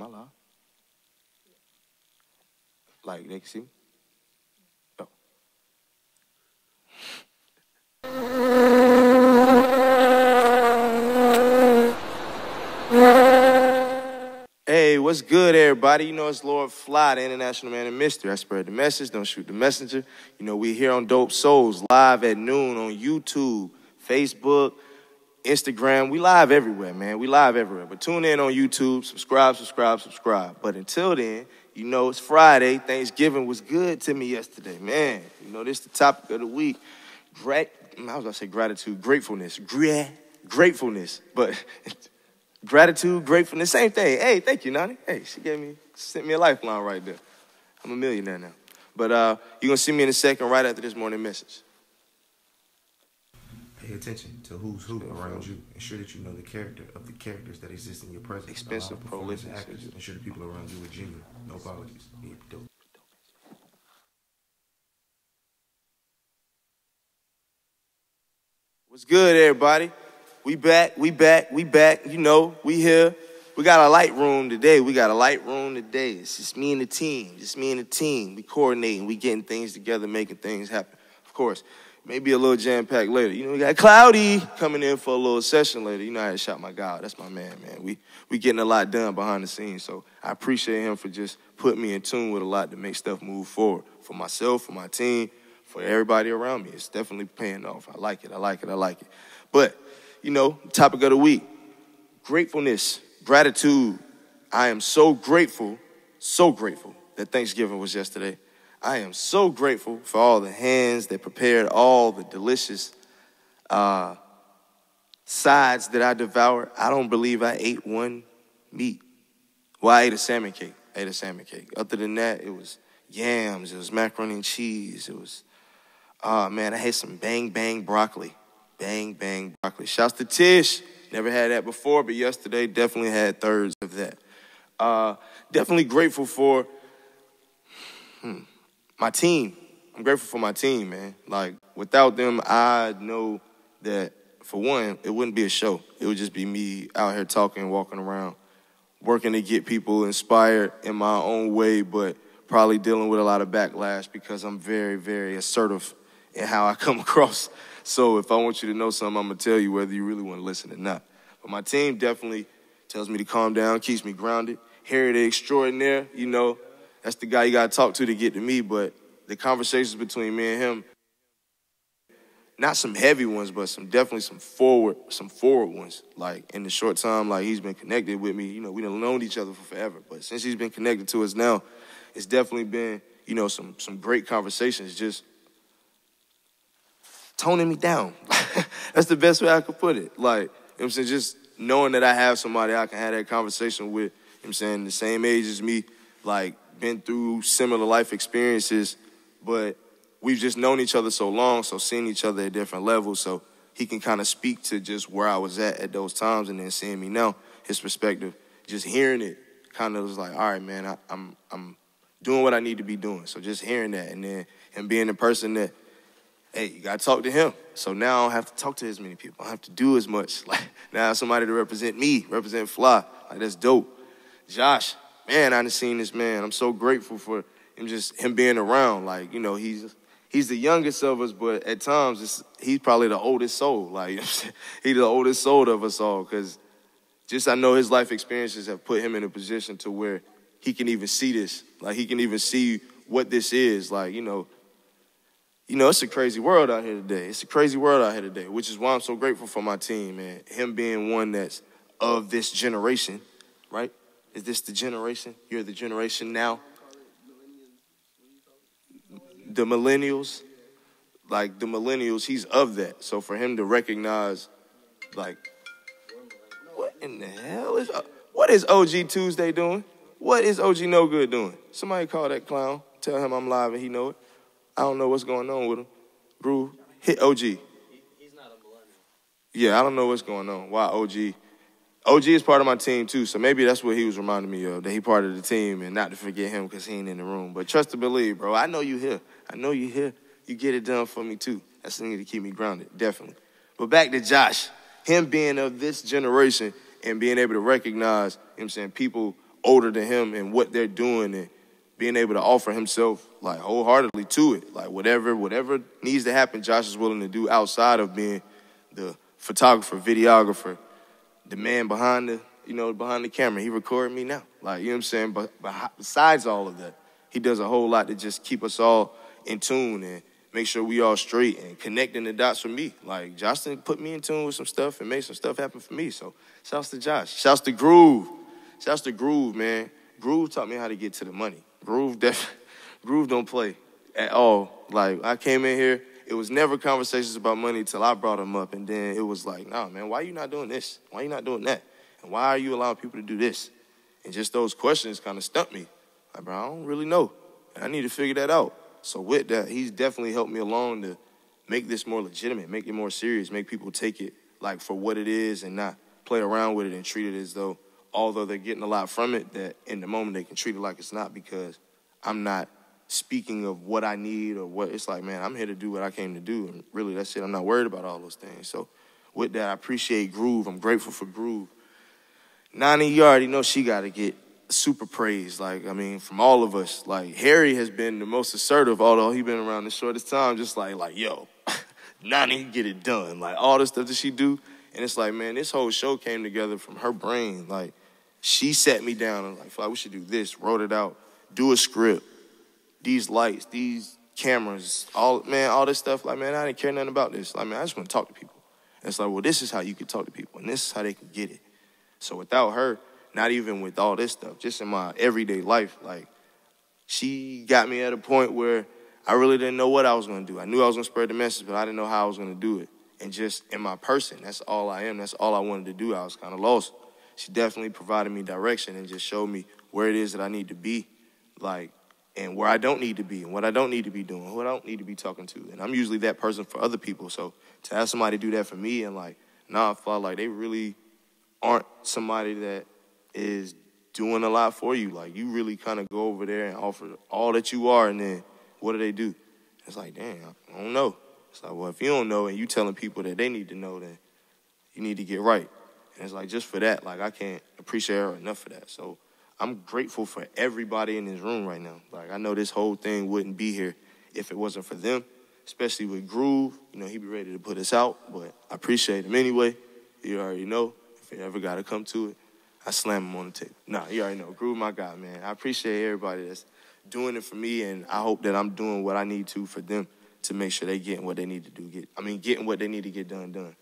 Am I live? Like, they can see me? Oh. Hey, what's good, everybody? You know, it's Lord Phly, the international man and mystery. I spread the message, don't shoot the messenger. You know, we here on Dope Souls, live at noon on YouTube, Facebook, Instagram. We live everywhere, man. We live everywhere. But tune in on YouTube, subscribe. But until then, you know, it's Friday. Thanksgiving was good to me yesterday, man. You know, this is the topic of the week. I was going to say gratitude, gratefulness. Gratefulness. But gratitude, gratefulness, same thing. Hey, thank you, Nani. Hey, she sent me a lifeline right there. I'm a millionaire now. But you're going to see me in a second right after this morning message. Pay attention to who's who around you. Ensure that you know the character of the characters that exist in your presence. Expensive, prolific actors. Ensure the people around you are genuine. No apologies. Dope. What's good, everybody? We back. You know, we here. We got a light room today. It's just me and the team. We coordinating. We getting things together, making things happen. Of course, maybe a little jam-packed later. You know, we got Cloudy coming in for a little session later. You know, I had to shout my guy out. That's my man. We getting a lot done behind the scenes, so I appreciate him for just putting me in tune with a lot to make stuff move forward for myself, for my team, for everybody around me. It's definitely paying off. I like it. But, you know, topic of the week, gratefulness, gratitude. I am so grateful that Thanksgiving was yesterday. I am so grateful for all the hands that prepared all the delicious sides that I devoured. I don't believe I ate one meat. Well, I ate a salmon cake. Other than that, it was yams. It was macaroni and cheese. It was, I had some bang broccoli. Bang broccoli. Shouts to Tish. Never had that before, but yesterday definitely had thirds of that. Definitely grateful for my team. I'm grateful for my team, man. Like, without them, I know that, for one, it wouldn't be a show. It would just be me out here talking, walking around, working to get people inspired in my own way, but probably dealing with a lot of backlash because I'm very, very assertive in how I come across. So if I want you to know something, I'm going to tell you whether you really want to listen or not. But my team definitely tells me to calm down, keeps me grounded. Harry the Extraordinaire, you know, that's the guy you got to talk to get to me. But the conversations between me and him, not some heavy ones, but definitely some forward ones. Like, in the short time, like, he's been connected with me. You know, we done known each other for forever. But since he's been connected to us now, it's definitely been, you know, some great conversations, just toning me down. That's the best way I could put it. Like, you know what I'm saying, just knowing that I have somebody I can have that conversation with, you know what I'm saying, the same age as me, like, been through similar life experiences, but we've just known each other so long, so seeing each other at different levels, so he can kind of speak to just where I was at those times, and then seeing me now, his perspective, just hearing it kind of was like, all right, man, I'm doing what I need to be doing. So just hearing that, and then him being the person that, hey, you got to talk to him. So now I don't have to talk to as many people. I don't have to do as much. Like, now I have somebody to represent me, represent Phly. Like, that's dope. Josh, man, I done seen this man. I'm so grateful for him being around. Like, you know, he's the youngest of us, but at times he's probably the oldest soul. Like, he's the oldest soul of us all, because just I know his life experiences have put him in a position to where he can even see this. Like, he can even see what this is. Like, you know, it's a crazy world out here today. Which is why I'm so grateful for my team, man. Him being one that's of this generation, right? Is this the generation? You're the generation now? The millennials. Like, the millennials, he's of that. So for him to recognize, like, what in the hell what is OG Tuesday doing? What is OG No Good doing? Somebody call that clown. Tell him I'm live and he know it. I don't know what's going on with him. Groove, hit OG. He's not a millennial. Yeah, I don't know what's going on. Why OG? OG is part of my team, too, so maybe that's what he was reminding me of, that he part of the team, and not to forget him because he ain't in the room. But trust and believe, bro. I know you here. You get it done for me, too. That's the thing to keep me grounded, definitely. But back to Josh. Him being of this generation and being able to recognize, you know what I'm saying, people older than him and what they're doing and being able to offer himself like wholeheartedly to it. Like whatever needs to happen, Josh is willing to do outside of being the photographer, videographer, the man behind the camera. He recorded me now. Like, you know what I'm saying? But besides all of that, he does a whole lot to just keep us all in tune and make sure we all straight and connecting the dots for me. Like, Josh put me in tune with some stuff and made some stuff happen for me. So shouts to Josh. Shouts to Groove. Shouts to Groove, man. Groove taught me how to get to the money. Groove don't play at all. Like, I came in here, it was never conversations about money until I brought him up. And then it was like, nah, man, why are you not doing this? Why are you not doing that? And why are you allowing people to do this? And just those questions kind of stumped me. Like, bro, I don't really know. And I need to figure that out. So with that, he's definitely helped me along to make this more legitimate, make it more serious, make people take it like for what it is and not play around with it and treat it as though, although they're getting a lot from it, that in the moment they can treat it like it's not, because I'm not speaking of what I need or what. It's like, man, I'm here to do what I came to do. And really, that's it. I'm not worried about all those things. So with that, I appreciate Groove. I'm grateful for Groove. Nani, you already know she got to get super praise. Like, I mean, from all of us. Like, Harry has been the most assertive, although he been around the shortest time, just like yo, Nani, get it done. Like, all the stuff that she do. And it's like, man, this whole show came together from her brain. Like, she sat me down and like, Phly, we should do this, wrote it out, do a script, these lights, these cameras, all this stuff. Like, man, I didn't care nothing about this. Like, man, I just want to talk to people. And it's like, well, this is how you can talk to people, and this is how they can get it. So without her, not even with all this stuff, just in my everyday life, like, she got me at a point where I really didn't know what I was going to do. I knew I was going to spread the message, but I didn't know how I was going to do it. And just in my person, that's all I am. That's all I wanted to do. I was kind of lost. She definitely provided me direction and just showed me where it is that I need to be, like, and where I don't need to be, and what I don't need to be doing, who I don't need to be talking to. And I'm usually that person for other people. So to have somebody do that for me and, like, nah, I felt like they really aren't somebody that is doing a lot for you. Like, you really kind of go over there and offer all that you are, and then what do? It's like, damn, I don't know. It's like, well, if you don't know and you telling people that they need to know, then you need to get right. And it's like, just for that, like, I can't appreciate her enough for that. So I'm grateful for everybody in this room right now. Like, I know this whole thing wouldn't be here if it wasn't for them, especially with Groove. You know, he be ready to put us out, but I appreciate him anyway. You already know. If it ever got to come to it, I slam him on the table. Nah, you already know. Groove, my guy, man. I appreciate everybody that's doing it for me, and I hope that I'm doing what I need to for them to make sure they getting what they need to do. Getting what they need to get done.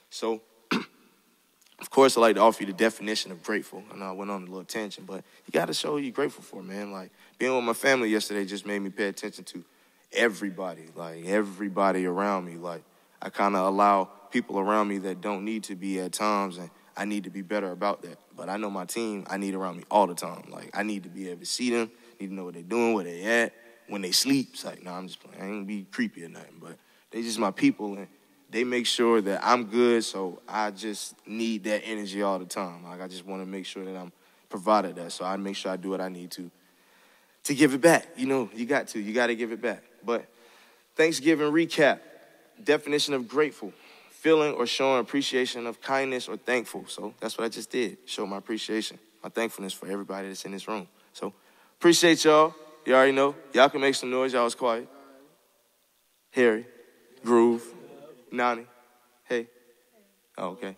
So, of course, I like to offer you the definition of grateful. I know I went on a little tangent, but you got to show what you're grateful for, man. Like, being with my family yesterday just made me pay attention to everybody, like, everybody around me. Like, I kind of allow people around me that don't need to be at times, and I need to be better about that. But I know my team, I need around me all the time. Like, I need to be able to see them, need to know what they're doing, where they at, when they sleep. It's like, no, I'm just playing. I ain't gonna be creepy or nothing, but they just my people, and they make sure that I'm good, so I just need that energy all the time. Like, I just want to make sure that I'm provided that, so I make sure I do what I need to give it back. You know, you got to give it back. But Thanksgiving recap, definition of grateful: feeling or showing appreciation of kindness or thankful. So that's what I just did, show my appreciation, my thankfulness for everybody that's in this room. So appreciate y'all. You already know. Y'all can make some noise. Y'all was quiet. Harry, Groove, Nani, hey. Oh, okay.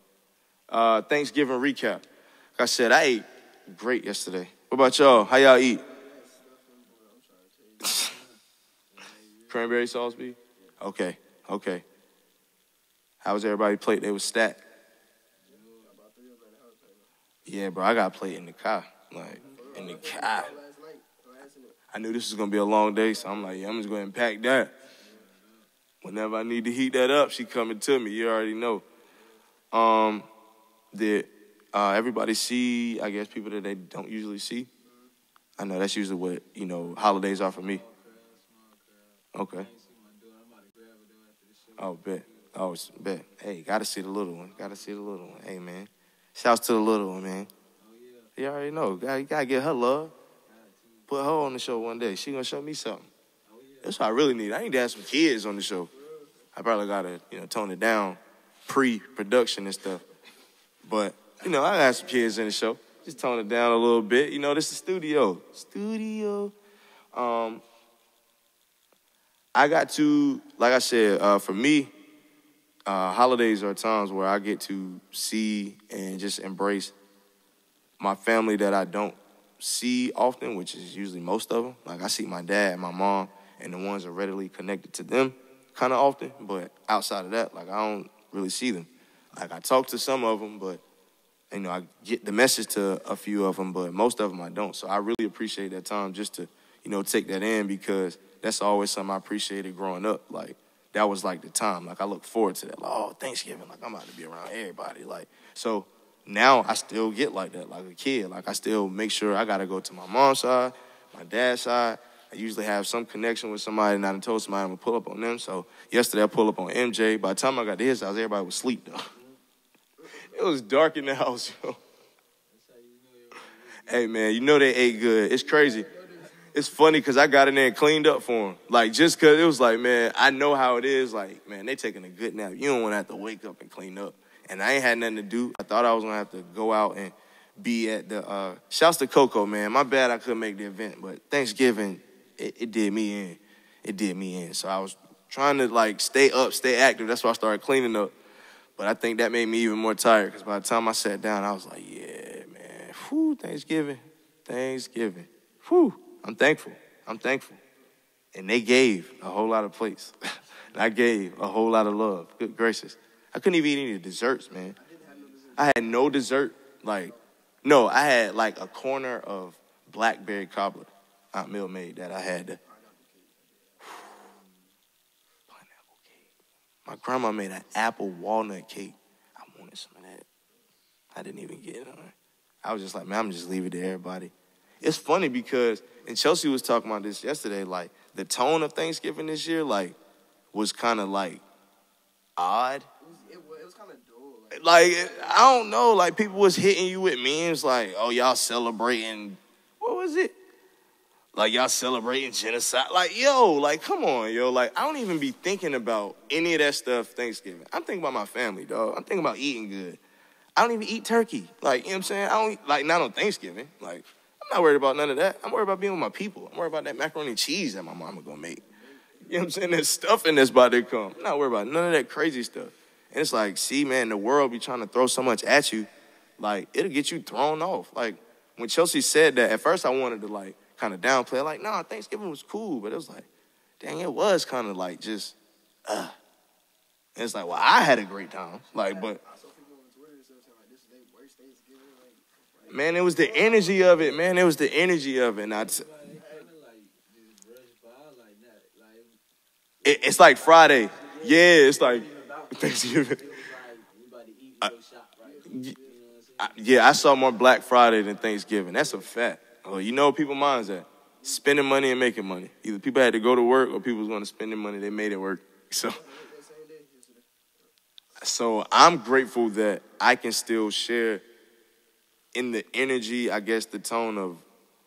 Thanksgiving recap. Like I said, I ate great yesterday. What about y'all? How y'all eat? Cranberry sauce beef? Okay. How was everybody's plate? They was stacked. Yeah, bro, I got a plate in the car. Like, in the car. I knew this was going to be a long day, so I'm like, yeah, I'm just going to pack that. Whenever I need to heat that up, she coming to me. You already know. Did everybody see, I guess, people that they don't usually see? I know that's usually what, holidays are for me. Okay. Oh, bet. Oh, bet. Hey, gotta see the little one. Hey, man. Shouts to the little one, man. You already know. You gotta get her love. Put her on the show one day. She gonna show me something. That's what I really need. I need to have some kids on the show. I probably gotta, tone it down pre-production and stuff. But, I got some kids in the show. Just tone it down a little bit. You know, this is studio. Studio. I got to, like I said, for me, holidays are times where I get to see and just embrace my family that I don't see often, which is usually most of them. Like I see my dad, my mom, and the ones that are readily connected to them kind of often. But outside of that, like I don't really see them. Like I talk to some of them, but you know, I get the message to a few of them, but most of them I don't. So I really appreciate that time just to, you know, take that in because that's always something I appreciated growing up. Like that was like the time. Like I look forward to that. Like, oh, Thanksgiving, like I'm about to be around everybody. Like so now I still get like that, like a kid. Like I still make sure I gotta go to my mom's side, my dad's side. I usually have some connection with somebody, and I done told somebody I'm gonna pull up on them. So yesterday I pulled up on MJ. By the time I got to his house, everybody was asleep though. It was dark in the house, yo. Hey, man, you know they ate good. It's crazy. It's funny because I got in there and cleaned up for them. Like, just because it was like, man, I know how it is. Like, man, they taking a good nap. You don't want to have to wake up and clean up. And I ain't had nothing to do. I thought I was going to have to go out and be at the, shouts to Coco, man. My bad I couldn't make the event. But Thanksgiving, it did me in. It did me in. So I was trying to, like, stay up, stay active. That's why I started cleaning up. But I think that made me even more tired because by the time I sat down, I was like, yeah, man, whew, Thanksgiving. Whew, I'm thankful. And they gave a whole lot of plates. And I gave a whole lot of love. Good gracious. I couldn't even eat any desserts, man. I had no dessert. Like, no, I had like a corner of blackberry cobbler Aunt Mill made that I had to. My grandma made an apple walnut cake. I wanted some of that. I didn't even get it on her. I was just like, man, I'm just leave it to everybody. It's funny because, and Chelsea was talking about this yesterday, like, the tone of Thanksgiving this year, like, was kind of, like, odd. It was kind of dull. Like, I don't know, like, people was hitting you with memes like, oh, y'all celebrating, what was it? Like, y'all celebrating genocide. Like, yo, like, come on, yo. Like, I don't even be thinking about any of that stuff Thanksgiving. I'm thinking about my family, dog. I'm thinking about eating good. I don't even eat turkey. Like, you know what I'm saying? I don't, like, not on Thanksgiving. Like, I'm not worried about none of that. I'm worried about being with my people. I'm worried about that macaroni and cheese that my mama gonna make. You know what I'm saying? There's stuffing that's about to come. I'm not worried about none of that crazy stuff. And it's like, see, man, the world be trying to throw so much at you. Like, it'll get you thrown off. Like, when Chelsea said that, at first I wanted to, like, kind of downplay. Like, nah, Thanksgiving was cool. But it was like, dang, it was kind of like just, And it's like, well, I had a great time. Like, but. I saw people on Twitter saying like, this is their worst Thanksgiving. Like, man, it was the energy of it, man. It was the energy of it. And it's like Friday. Yeah, it's like Thanksgiving. Yeah, I saw more Black Friday than Thanksgiving. That's a fact. Oh, you know what people's minds at? Spending money and making money. Either people had to go to work or people was going to spend their money. They made it work. So I'm grateful that I can still share in the energy, I guess, the tone of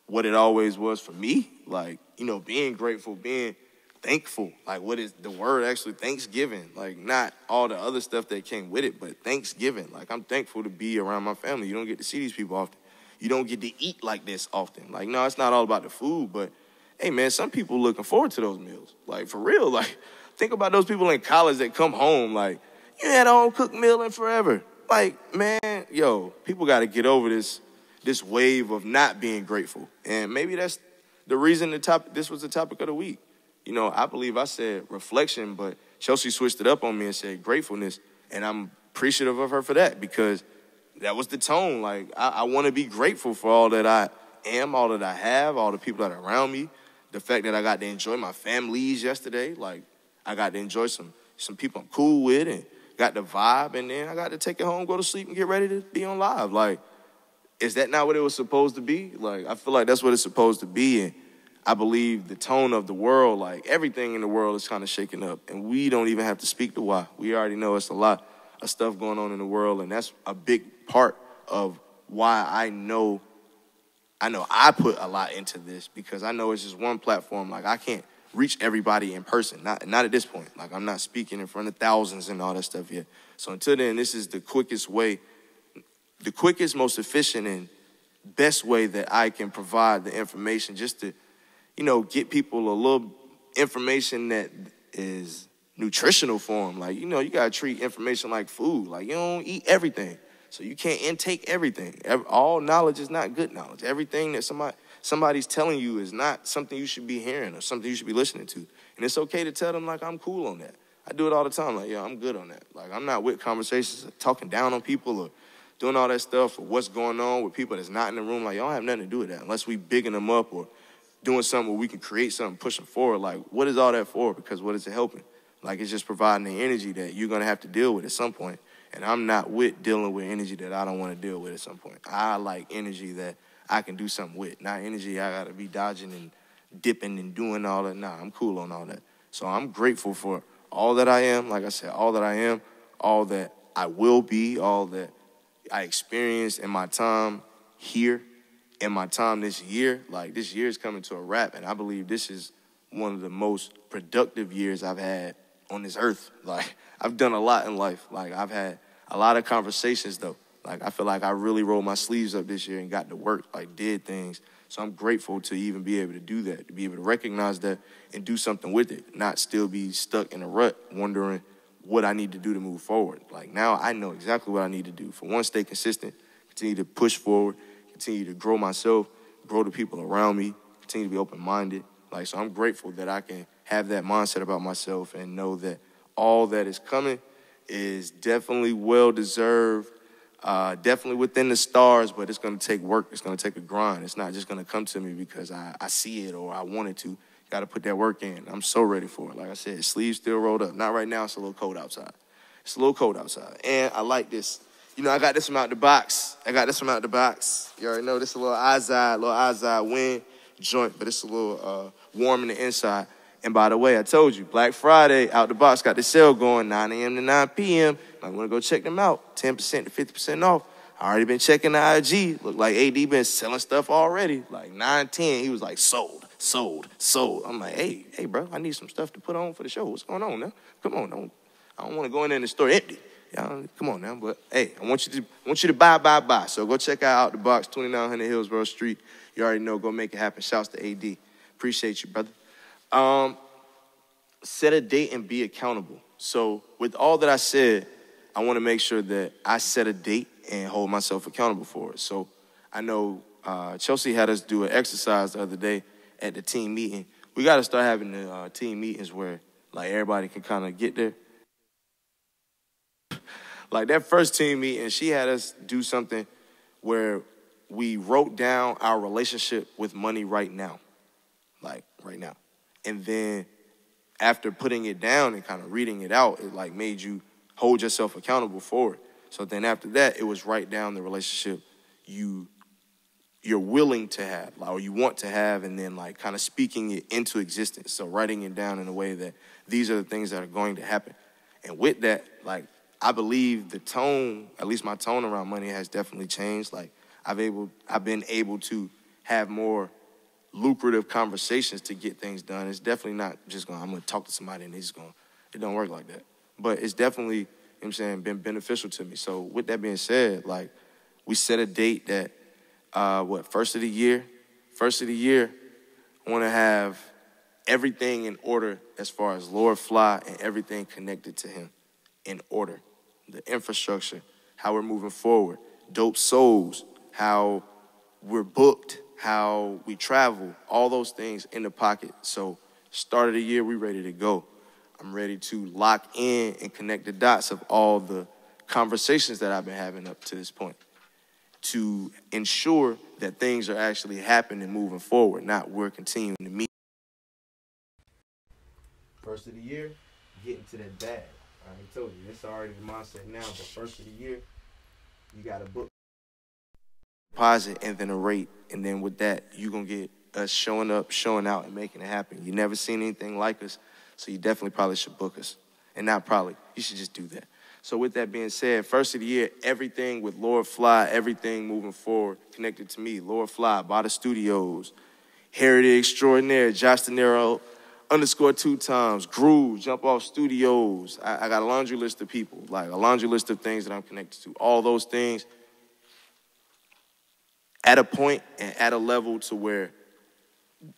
what it always was for me. Like, you know, being grateful, being thankful. Like, what is the word actually? Thanksgiving. Like, not all the other stuff that came with it, but Thanksgiving. Like, I'm thankful to be around my family. You don't get to see these people often. You don't get to eat like this often. Like, no, it's not all about the food, but, hey, man, some people looking forward to those meals. Like, for real, like, think about those people in college that come home, like, you had a home-cooked meal in forever. Like, man, yo, people got to get over this wave of not being grateful. And maybe that's the reason this was the topic of the week. You know, I believe I said reflection, but Chelsea switched it up on me and said gratefulness, and I'm appreciative of her for that because that was the tone. Like, I want to be grateful for all that I am, all that I have, all the people that are around me, the fact that I got to enjoy my families yesterday. Like, I got to enjoy some people I'm cool with and got the vibe, and then I got to take it home, go to sleep, and get ready to be on live. Like, is that not what it was supposed to be? Like, I feel like that's what it's supposed to be, and I believe the tone of the world, like, everything in the world is kind of shaking up, and we don't even have to speak to why. We already know it's a lot of stuff going on in the world, and that's a big part of why I know I put a lot into this, because I know it's just one platform. Like, I can't reach everybody in person, not at this point. Like, I'm not speaking in front of thousands and all that stuff yet. So until then, this is the quickest way, the quickest, most efficient, and best way that I can provide the information, just to, get people a little information that is nutritional for them. Like, you got to treat information like food. Like, you don't eat everything, so you can't intake everything. All knowledge is not good knowledge. Everything that somebody's telling you is not something you should be hearing or something you should be listening to. And it's okay to tell them, like, I'm cool on that. I do it all the time. Like, I'm good on that. Like, I'm not with conversations of talking down on people or doing all that stuff or what's going on with people that's not in the room. Like, y'all have nothing to do with that unless we bigging them up or doing something where we can create something, push them forward. Like, what is all that for? Because what is it helping? Like, it's just providing the energy that you're going to have to deal with at some point. And I'm not with dealing with energy that I don't want to deal with at some point. I like energy that I can do something with, not energy I got to be dodging and dipping and doing all that. Nah, I'm cool on all that. So I'm grateful for all that I am, like I said, all that I am, all that I will be, all that I experienced in my time here, in my time this year. Like, this year is coming to a wrap, and I believe this is one of the most productive years I've had on this earth. Like, I've done a lot in life. Like, I've had a lot of conversations, though. Like, I feel like I really rolled my sleeves up this year and got to work, like, did things. So I'm grateful to even be able to do that, to be able to recognize that and do something with it, not still be stuck in a rut wondering what I need to do to move forward. Like, now I know exactly what I need to do. For one, stay consistent, continue to push forward, continue to grow myself, grow the people around me, continue to be open-minded. Like, so I'm grateful that I can have that mindset about myself and know that all that is coming is definitely well-deserved, definitely within the stars, but it's going to take work. It's going to take a grind. It's not just going to come to me because I see it or I want it to. Got to put that work in. I'm so ready for it. Like I said, sleeves still rolled up. Not right now. It's a little cold outside. It's a little cold outside. And I like this. I got this from out the box. You already know this is a little outside wind joint, but it's a little warm in the inside. And by the way, I told you, Black Friday, out the box, got the sale going 9 a.m. to 9 p.m. I want to go check them out. 10% to 50% off. I already been checking the IG. Look like AD been selling stuff already. Like 9-10, he was like, sold. I'm like, hey, bro, I need some stuff to put on for the show. What's going on now? Come on, I don't want to go in there and the store empty. Come on now, but hey, I want you to buy. So go check out the box, 2900 Hillsborough Street. You already know, go make it happen. Shouts to AD. Appreciate you, brother. Set a date and be accountable. So with all that I said, I want to make sure that I set a date and hold myself accountable for it. So I know Chelsea had us do an exercise the other day at the team meeting. We got to start having the team meetings where, like, everybody can kind of get there. Like, that first team meeting, she had us do something where we wrote down our relationship with money right now. Like, right now. And then after putting it down and kind of reading it out, it, like, made you hold yourself accountable for it. So then after that, it was write down the relationship you're willing to have, like, or you want to have, and then, like, kind of speaking it into existence. So writing it down in a way that these are the things that are going to happen. And with that, like, I believe the tone, at least my tone around money, has definitely changed. Like, I've been able to have more lucrative conversations to get things done. It's definitely not just I'm going to talk to somebody and it don't work like that. But it's definitely, been beneficial to me. So with that being said, like, we set a date that, first of the year, I want to have everything in order as far as Lord Phly and everything connected to him in order. The infrastructure, how we're moving forward, dope souls, how we're booked, how we travel, all those things in the pocket. So start of the year, we ready to go. I'm ready to lock in and connect the dots of all the conversations that I've been having up to this point to ensure that things are actually happening moving forward, not we're continuing to meet. First of the year, getting to that bag. I already told you, it's already the mindset now, but first of the year, you got to book deposit and then a rate. And then with that, you're going to get us showing up, showing out, and making it happen. You never seen anything like us, so you definitely probably should book us. And not probably, you should just do that. So with that being said, first of the year, everything with Lord Phly, everything moving forward, connected to me. Lord Phly, Bada Studios, Heritage Extraordinaire, Josh De Niro, _2 times, Groove, Jump Off Studios. I got a laundry list of people, like a laundry list of things that I'm connected to. All those things, at a point and at a level to where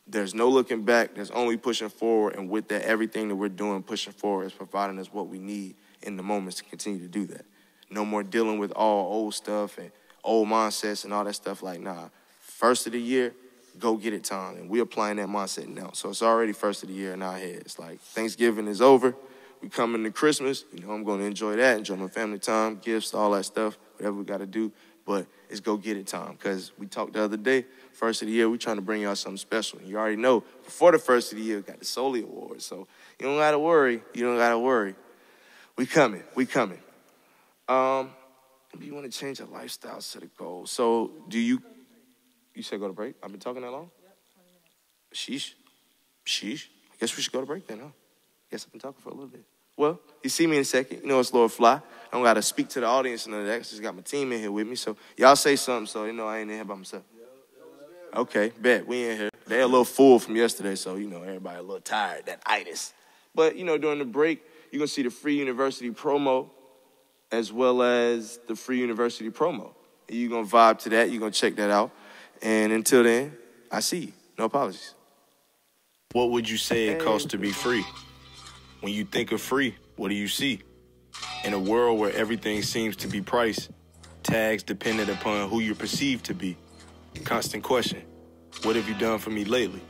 there's no looking back, there's only pushing forward, and with that, everything that we're doing pushing forward is providing us what we need in the moments to continue to do that. No more dealing with all old stuff and old mindsets and all that stuff. Like, nah, first of the year, go get it time. And we're applying that mindset now. So it's already first of the year in our heads. Like, Thanksgiving is over. We coming to Christmas. You know, I'm going to enjoy that, enjoy my family time, gifts, all that stuff, whatever we got to do. But it's go get it time. Because we talked the other day, first of the year, we trying to bring y'all something special. You already know, before the first of the year, we got the Soli Award. So you don't got to worry. You don't got to worry. We coming. We coming. You want to change your lifestyle, set a goal. So do you said go to break? I've been talking that long? Yep, 20 minutes. Sheesh. I guess we should go to break then, huh? Guess I've been talking for a little bit. Well, you see me in a second. You know it's Lord Phly. I don't got to speak to the audience and none of that. I just got my team in here with me. So y'all say something so you know I ain't in here by myself. Okay, bet. We in here. They a little full from yesterday, so, you know, everybody a little tired, that itis. But, you know, during the break, you're going to see the Free University promo as well as the Free University promo. And you're going to vibe to that. You're going to check that out. And until then, I see you. No apologies. What would you say it costs to be free? When you think of free, what do you see? In a world where everything seems to be priced, tags dependent upon who you're perceived to be. Constant question, what have you done for me lately?